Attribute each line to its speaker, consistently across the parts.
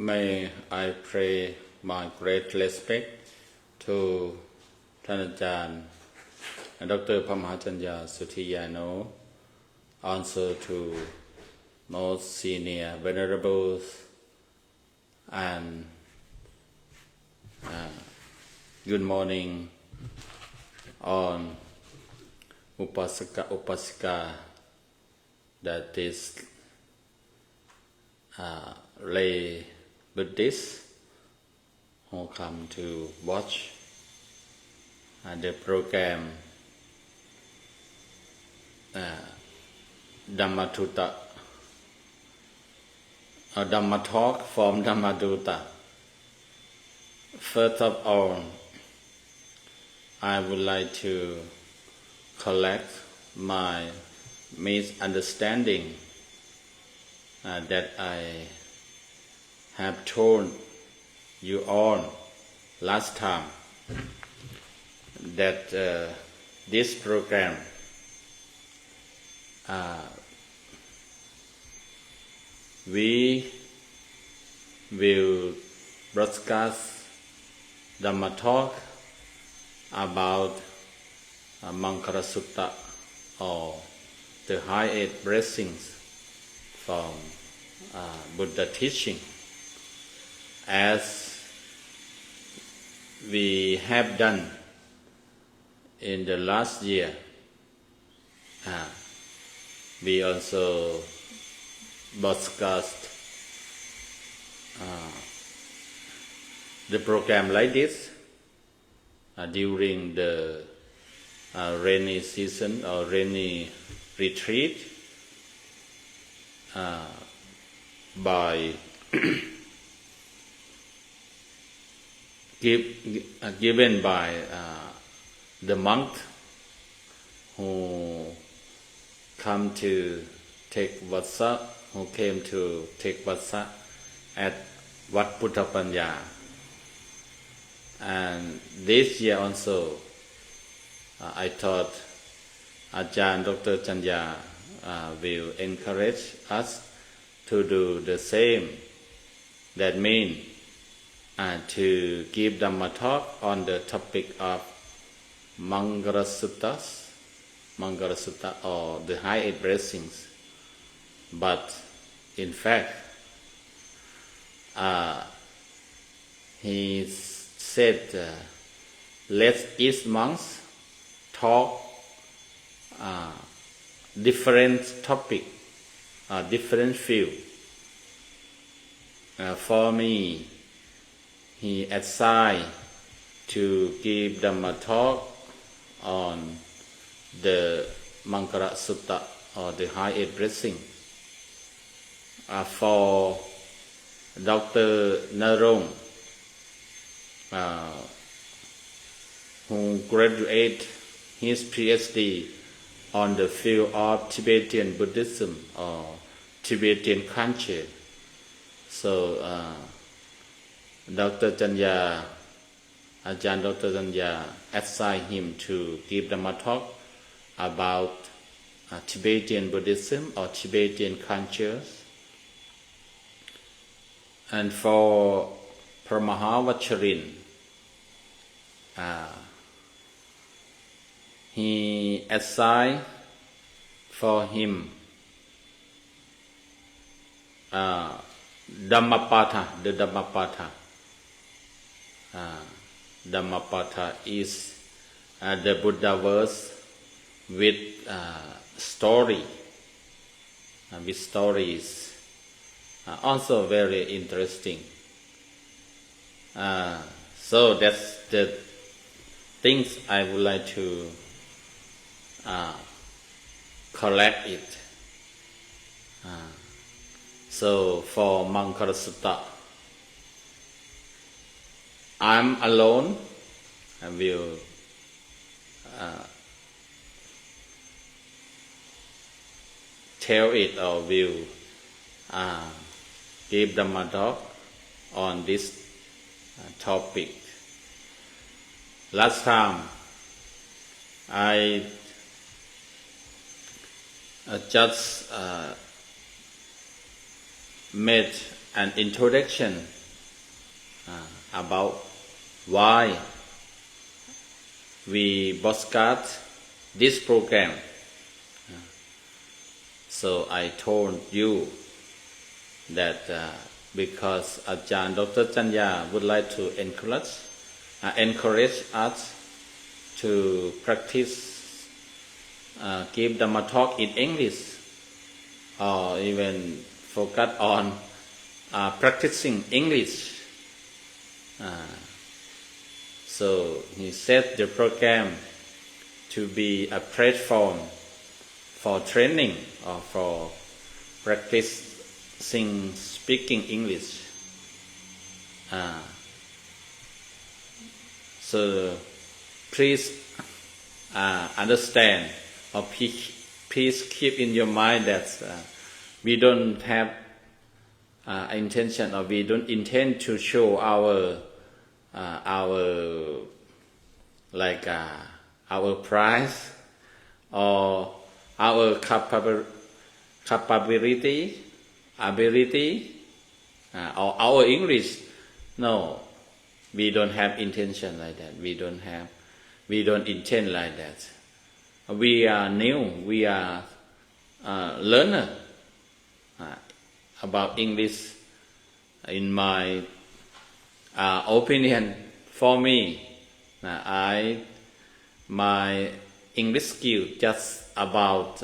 Speaker 1: May I pray my great respect to ท่านอาจารย์ Dr. Pamahachanya Suthiyano, also to most senior venerables and good morning on Upasaka Upasika, that is lay Buddhists who come to watch the program Dhammatutta or Dhamma talk from Dhammadutta. First of all, I would like to collect my misunderstanding that I have told you all last time, that this program we will broadcast Dhamma talk about Mangala Sutta, or the high eight blessings from Buddha teaching, as we have done in the last year. We also broadcast the program like this during the rainy season or rainy retreat by given by the monk who came to take vassa at Wat Puttapanya. And this year also, I thought Ajahn Dr. Chanya will encourage us to do the same. That means to give Dhamma talk on the topic of Mangala Sutta or the high eight blessings. But in fact, he said, let each monk talk different topic, different field. For me, he assigned to give Dhamma talk on the Mangala Sutta or the high eight blessing. For Dr. Narong, who graduated his PhD on the field of Tibetan Buddhism or Tibetan culture. So Dr. Chanya, Ajahn Dr. Chanya assigned him to give Dhamma talk about Tibetan Buddhism or Tibetan cultures. And for Paramahavacharin, he assigned for him Dhammapatha, the Dhammapatha. Dhammapatha is the Buddha verse with story, with stories. Also very interesting. So that's the things I would like to collect it. So for Mangala Sutta, I'm alone. I will tell it or will give Dhamma talk on this topic. Last time I just made an introduction about why we broadcast this program. So I told you that because Ajahn Dr. Chanya would like to encourage us to practice, give Dhamma talk in English, or even focus on practicing English. So he set the program to be a platform for training or for practicing speaking English. So please understand, or please keep in your mind that we don't have intention, or we don't intend to show our price or our capability, ability, or our English. No, we don't have intention like that. We don't intend like that. We are new. We are learner about English. In my opinion, for me, my English skill just about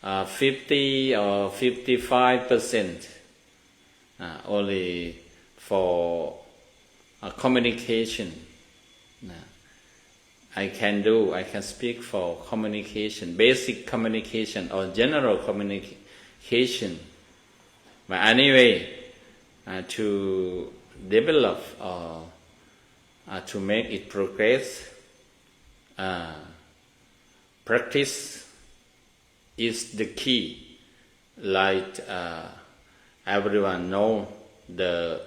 Speaker 1: 50 or 55%, only for communication. I can speak for communication, basic communication or general communication. But anyway, to develop or to make it progress, practice is the key. Like everyone know the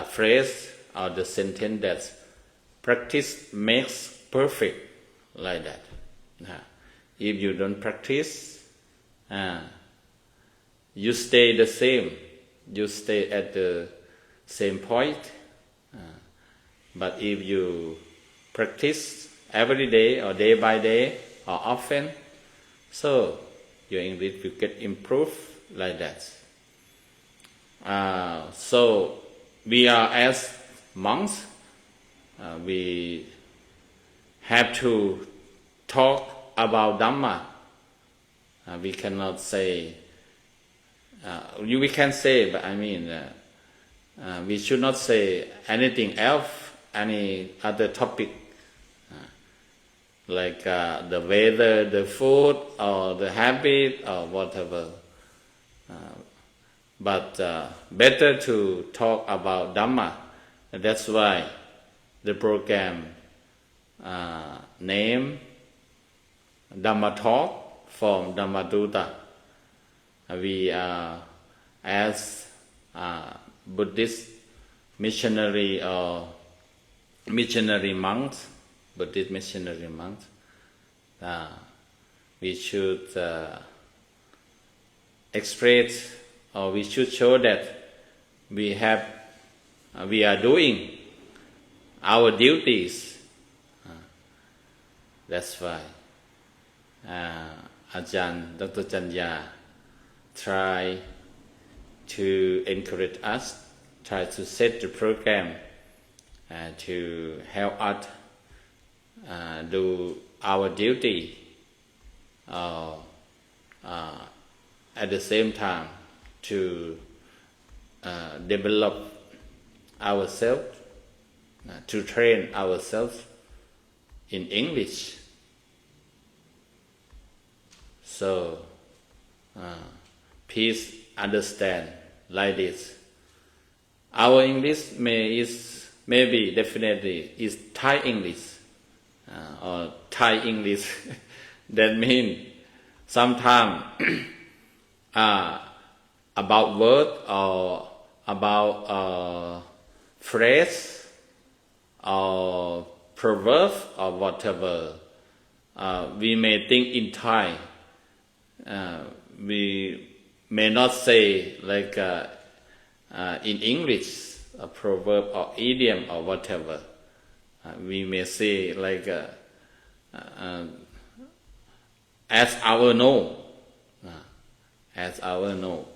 Speaker 1: phrase or the sentence that practice makes perfect, like that. If you don't practice, you stay the same. You stay at the same point. But if you practice every day or day by day or often, so your English will get improved like that. So we are as monks, we have to talk about Dhamma. We cannot say, we can say, but I mean, we should not say anything else, any other topic, like the weather, the food, or the habit, or whatever. But better to talk about Dhamma. And that's why the program name Dhamma Talk from Dhammadutta. We are as Buddhist missionary or missionary monks, Buddhist missionary monks, we should express, or we should show that we are doing our duties. That's why Ajahn Dr. Chanya try to encourage us, try to set the program to help us do our duty, at the same time to develop ourselves, to train ourselves in English. So please understand like this. Our English maybe definitely is Thai English, or Thai English. That means sometimes about word or about phrase or proverb or whatever, we may think in Thai. We may not say like in English a proverb or idiom or whatever. We may say like as our know, as our know.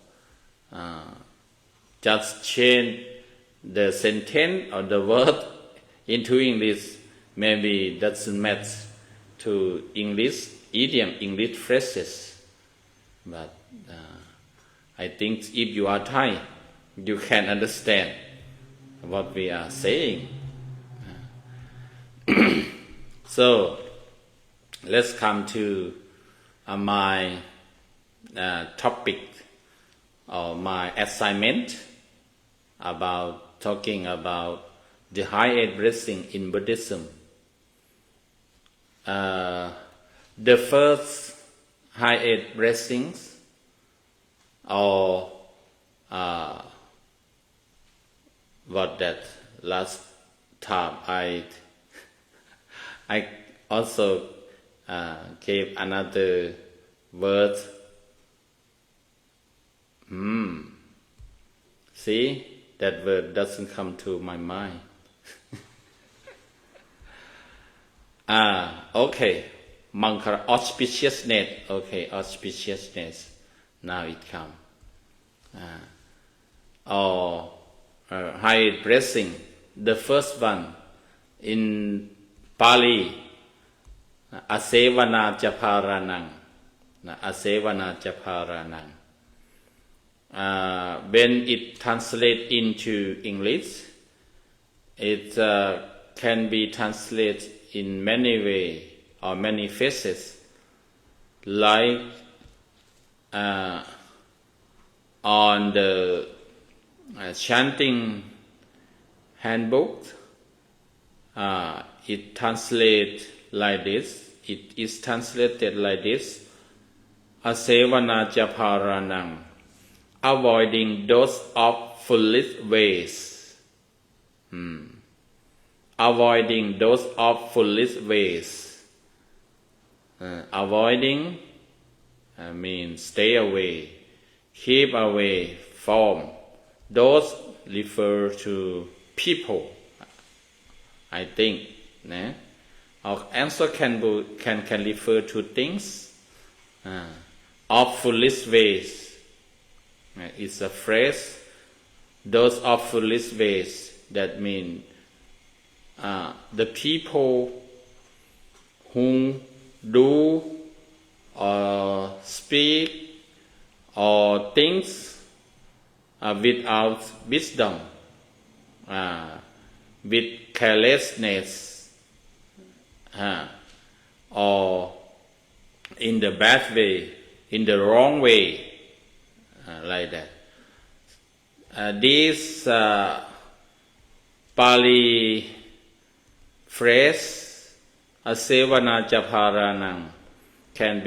Speaker 1: Just change the sentence or the word into English. Maybe doesn't match to English idiom, English phrases. But I think if you are Thai, you can understand what we are saying. So let's come to my topic or my assignment about talking about the high eight blessing in Buddhism. The first high eight blessings, or what that last time I also gave another word. See, that word doesn't come to my mind. Okay, Mankara, auspiciousness. Okay, auspiciousness. Now it comes. High blessing. The first one in Pali, Asevana Japaranang. Asevana Japaranang. When it translates into English, it can be translated in many ways or many phases, like on the chanting handbook, it translates like this. It is translated like this: Asevana Japaranang, avoiding those of foolish ways. Avoiding those of foolish ways. Avoiding means stay away, keep away from. Those refer to people, I think. Or also can refer to things. Of foolish ways. It's a phrase. Those of foolish ways. That means the people who do or speak or things without wisdom, with carelessness, or in the bad way, in the wrong way, like that. This Pali phrase, Asevana Japaranang, can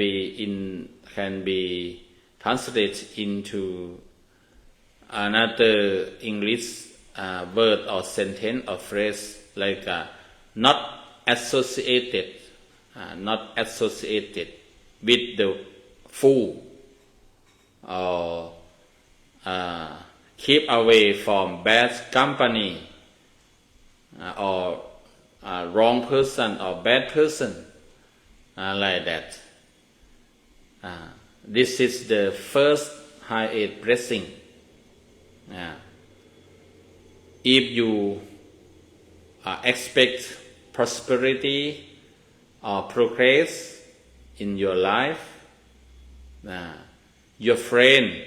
Speaker 1: be translated into another English word or sentence or phrase like not associated with the fool, or keep away from bad company, or wrong person or bad person, like that. This is the first high eight blessing. If you expect prosperity or progress in your life, your friend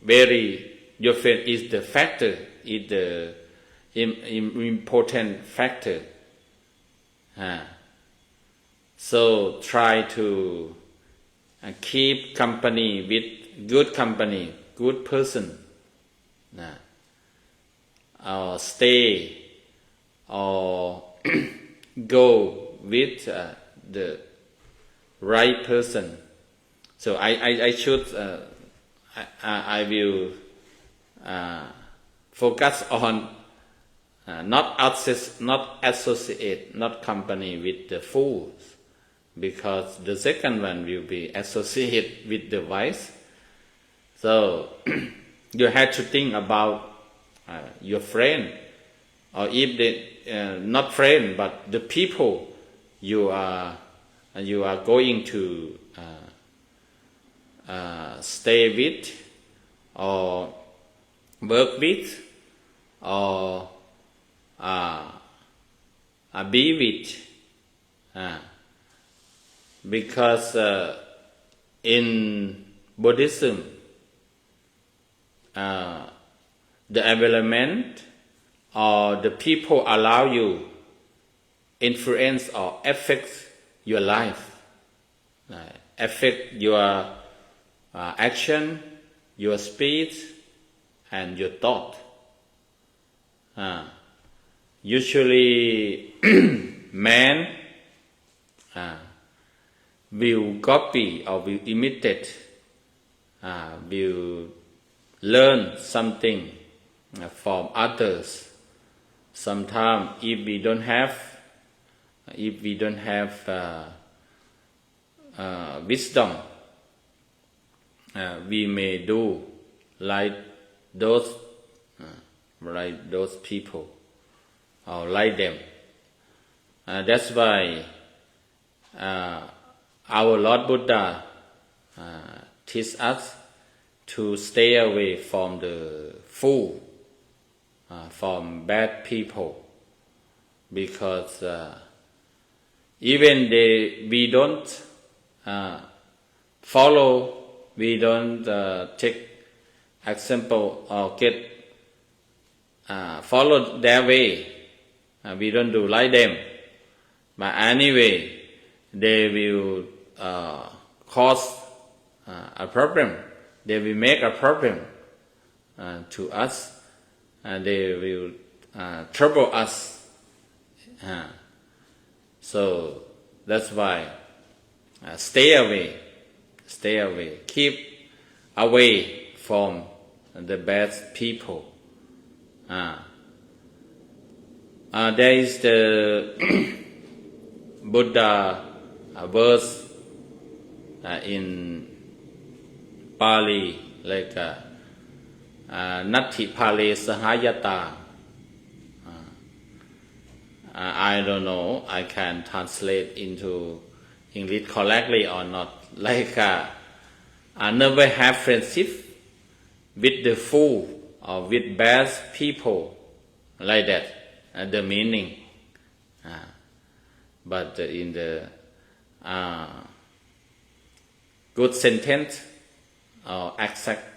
Speaker 1: is the factor, is the important factor. So try to keep company with good person, or stay or go with the right person. So I will focus on not associate, not company with the fools, because the second one will be associate with the wise, So you have to think about your friend, or if they not friend but the people you are going to stay with or work with or be with, because in Buddhism the environment or the people allow you influence or affect your life, affect your action, your speech, and your thought. Usually man will copy or will imitate, will learn something from others. Sometimes if we don't have wisdom, we may do like those people or like them. That's why our Lord Buddha teach us to stay away from the fool, from bad people, because even we don't follow, we don't take example or follow their way, we don't do like them, but anyway they will cause a problem, they will make a problem to us, and they will trouble us. So that's why stay away, keep away from the bad people. There is the Buddha verse in Pali, like Natti Pale Sahayata. I don't know, I can translate into English correctly or not. Like I never have friendship with the fool or with bad people, like that, the meaning. But in the good sentence or exact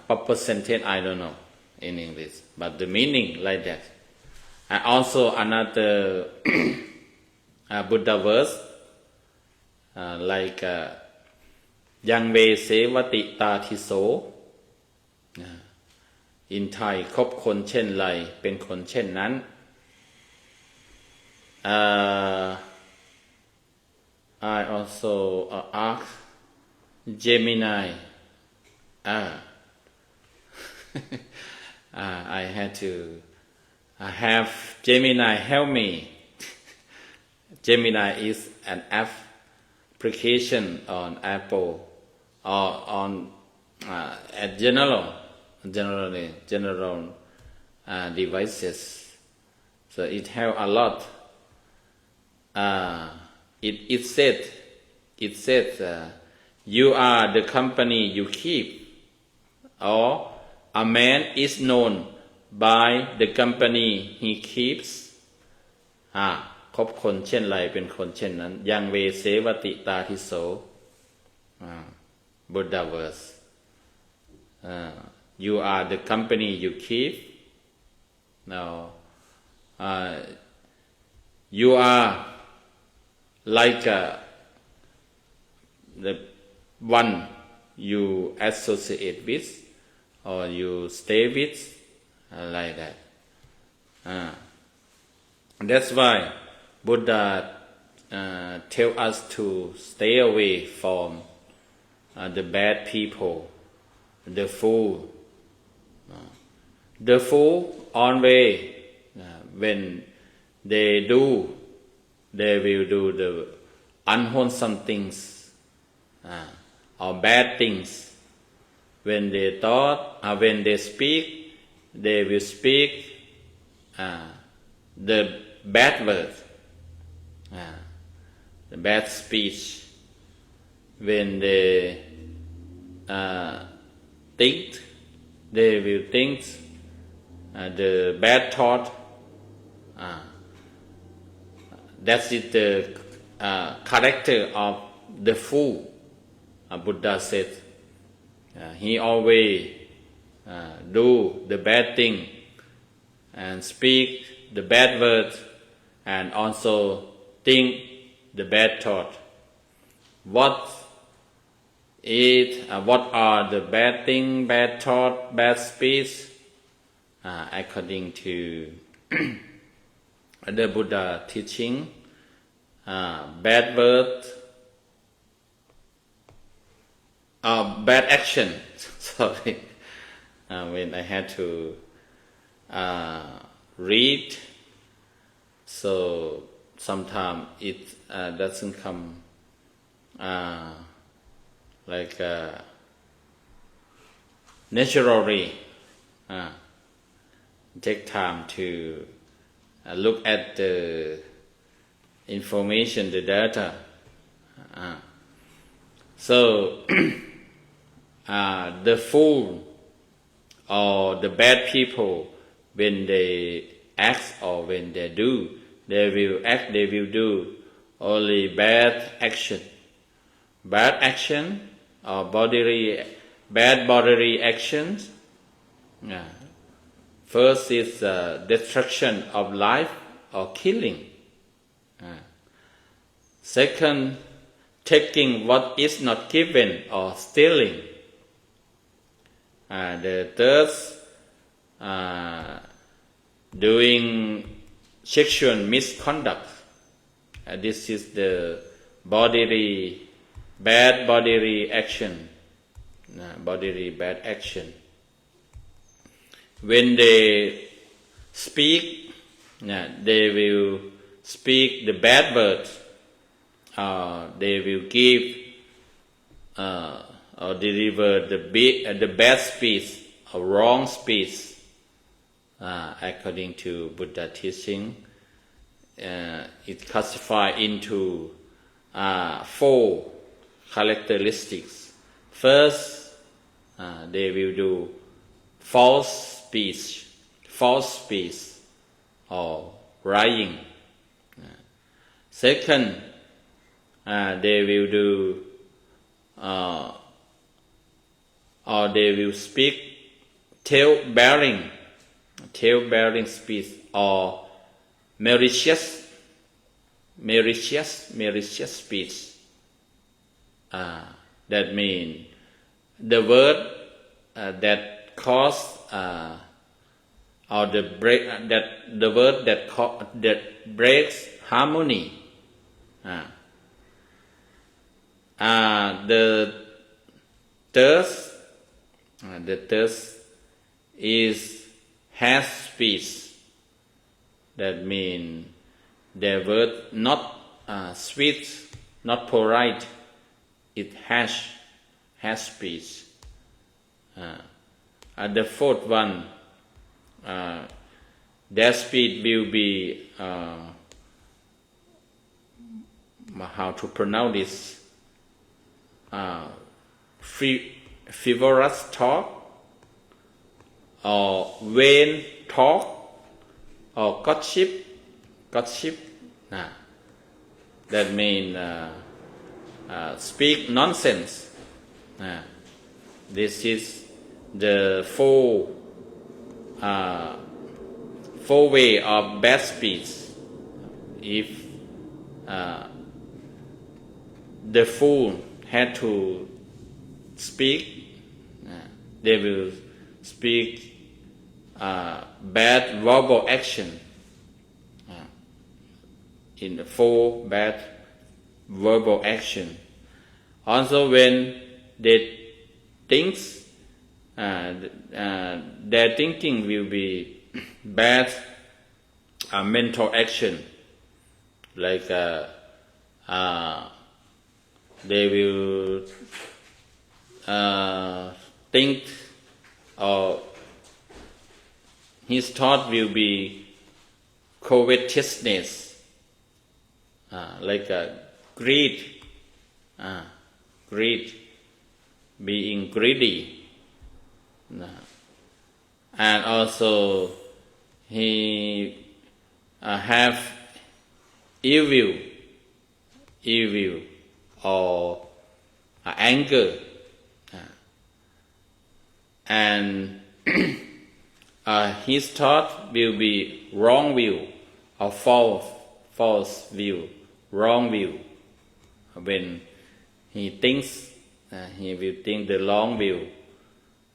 Speaker 1: proper sentence, I don't know in English, but the meaning like that. And also another Buddha verse, like Yang Ve Sevati Ta Thi So. In Thai คบคนเช่นไรเป็นคนเช่นนั้น I also ask Gemini. I had to have Gemini help me. Gemini is an application on Apple or on general devices. So it helps a lot. It said you are the company you keep, or a man is known by the company he keeps. คบคนเช่นไรเป็นคนเช่นนั้นยังเวเสวติตาทิโส Buddha verse. You are the company you keep. Now you are like the one you associate with or you stay with, like that. That's why Buddha tell us to stay away from the bad people, the fool. The fool always, when they will do the unwholesome things or bad things. when they when they speak, they will speak the bad words, the bad speech. When they think, they will think the bad thought. That is the character of the fool. Buddha said he always do the bad thing and speak the bad words and also think the bad thought. What are the bad thing, bad thought, bad speech? According to the Buddha teaching, bad word, bad action. Sorry, when I had to read, so sometimes it doesn't come like naturally. Take time to look at the information, the data. So the fool or the bad people, when they act or when they do, they will do only bad action. Bad action or bad bodily actions. First is destruction of life or killing. Second, taking what is not given or stealing. The third, doing sexual misconduct. This is the bad bodily action. Bodily bad action. When they speak, they will speak the bad words. They will give or deliver the bad speech or wrong speech. According to Buddha teaching, it classifies into 4 characteristics. First, they will do false speech or lying. Second, they will do or they will speak tale-bearing speech or malicious speech. That means the word that cause or the word that breaks harmony. The third is harsh speech. That means the word not sweet, not polite. It harsh speech. The fourth one, their speech will be how to pronounce this? Frivolous talk, or vain talk, or gossip. That means speak nonsense. This is the four way of bad speech. If the fool had to speak, they will speak bad verbal action. In the 4 bad verbal action. Also, when they think, their thinking will be bad mental action, like they will think or his thought will be covetousness, like greed, being greedy, and also he have evil or anger, and his thought will be wrong view or false view, wrong view. When he thinks, he will think the wrong view,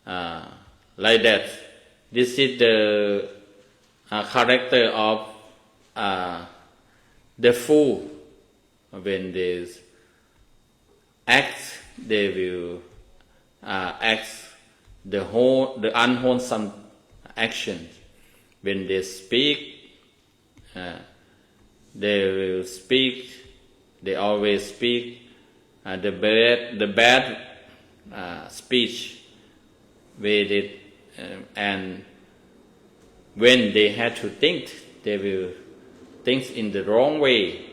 Speaker 1: like that. This is the character of the fool. When they act, they will act the unwholesome actions. When they speak, they always speak the bad speech with it, and when they had to think, they will think in the wrong way,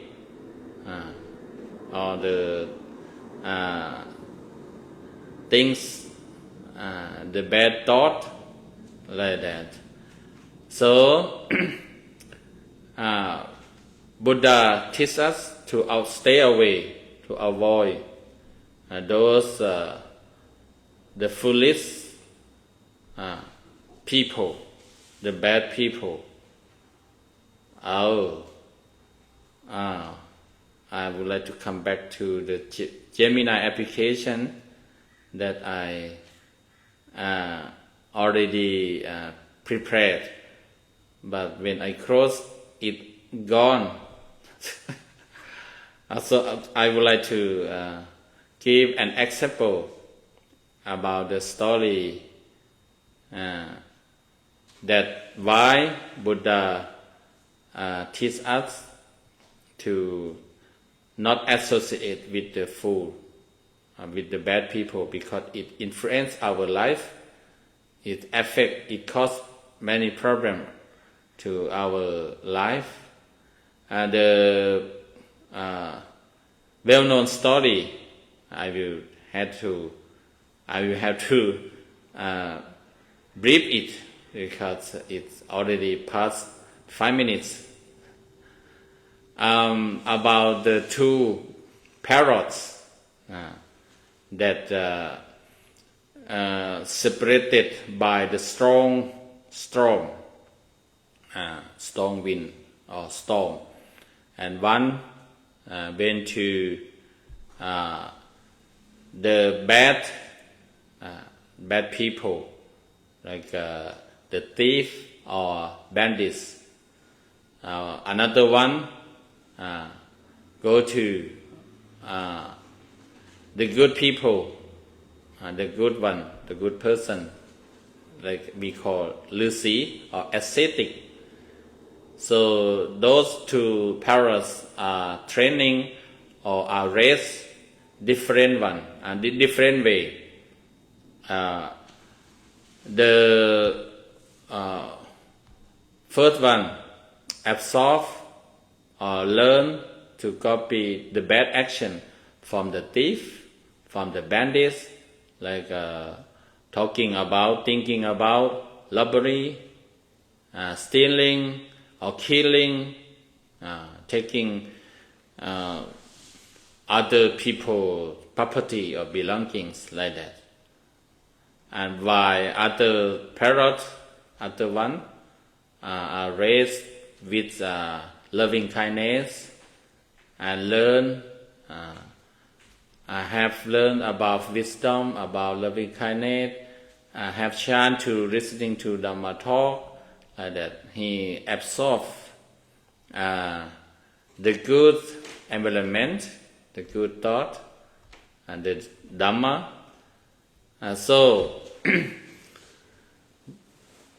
Speaker 1: or the things, the bad thought, like that. So Buddha teaches us to stay away, to avoid those the foolish people, the bad people. I would like to come back to the Gemini application that I already prepared, but when I close it, gone. So I would like to give an example about the story that why Buddha teach us to not associate with the fool, with the bad people, because it influences our life, it causes many problems to our life. The well-known story, I will have to brief it because it's already past 5 minutes. About the two parrots that separated by the strong storm, storm wind or storm, and one went to the bad people, like the thief or bandits. Another one go to the good people, the good one, the good person, like we call Lucy or ascetic. So those two parrots are training or are raised different one and different way. The first one absorb or learn to copy the bad action from the thief, from the bandits, like thinking about robbery, stealing or killing, taking other people's property or belongings, like that. And while other parrots, other one, are raised with loving kindness and have learned about wisdom, about loving kindness, have chance to listening to Dhamma talk, like that. He absorbs the good environment, the good thought, and the Dhamma. So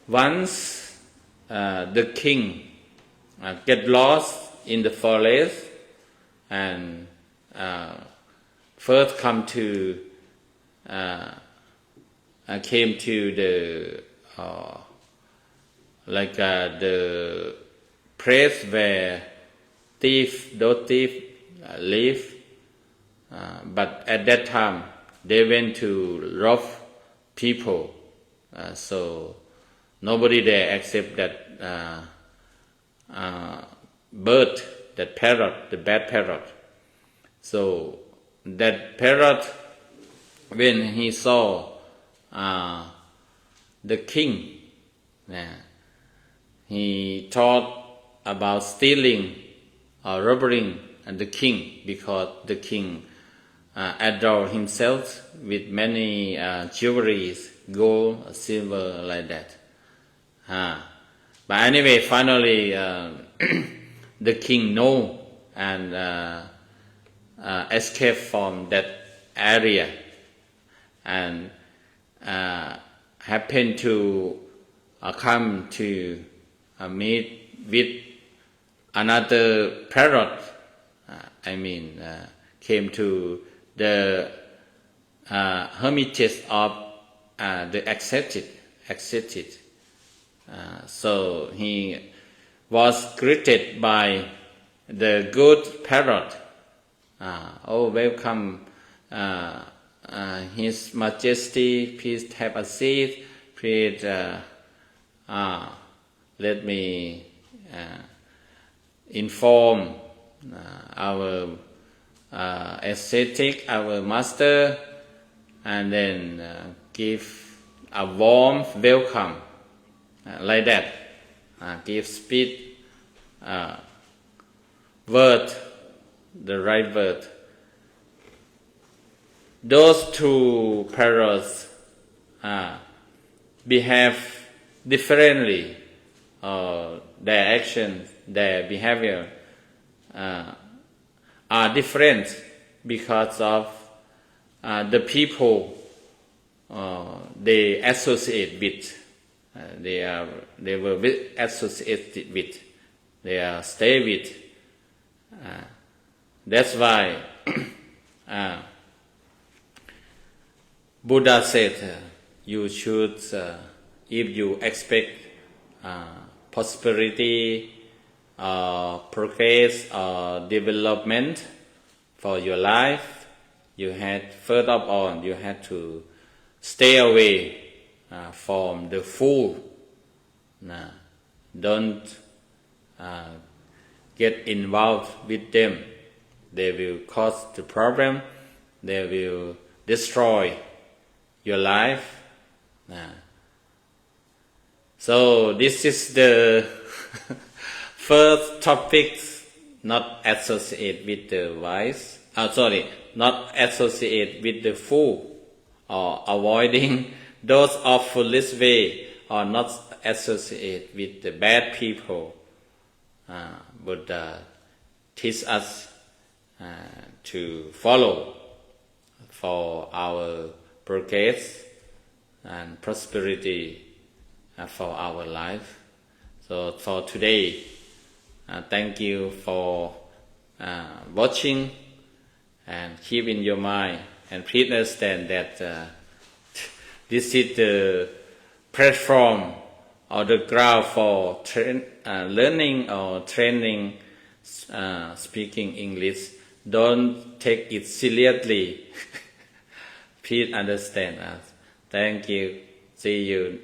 Speaker 1: once the king get lost in the forest and first come to came to the the place where those thieves live, but at that time they went to rob people, so nobody there except that bird, that parrot, the bad parrot. So that parrot, when he saw the king, he thought about stealing or robbing the king, because the king adorned himself with many jewelries, gold, silver, like that. But anyway, finally the king know and escaped from that area, and happened to come to meet with another parrot. Came to the hermitage of the accepted. So he was greeted by the good parrot. Welcome, His Majesty. Please have a seat. Please let me inform our ascetic, our master, and then give a warm welcome, like that. Give speed word, the right word. Those two parrots behave differently. Their actions, their behavior are different because of the people they associate with. They were associated with. They are stay with. That's why Buddha said you should, if you expect prosperity, progress, or development for your life, you had further on, you had to stay away from the fool. Don't get involved with them. They will cause the problem. They will destroy your life. So this is the first topic, not associate with the wise. Not associate with the fool, or avoiding those of foolish way, or not associate with the bad people. Buddha teach us to follow for our progress and prosperity for our life. So for today, thank you for watching, and keep in your mind, and please understand that this is the platform or the ground for learning or training speaking English. Don't take it seriously. Please understand us. Thank you. See you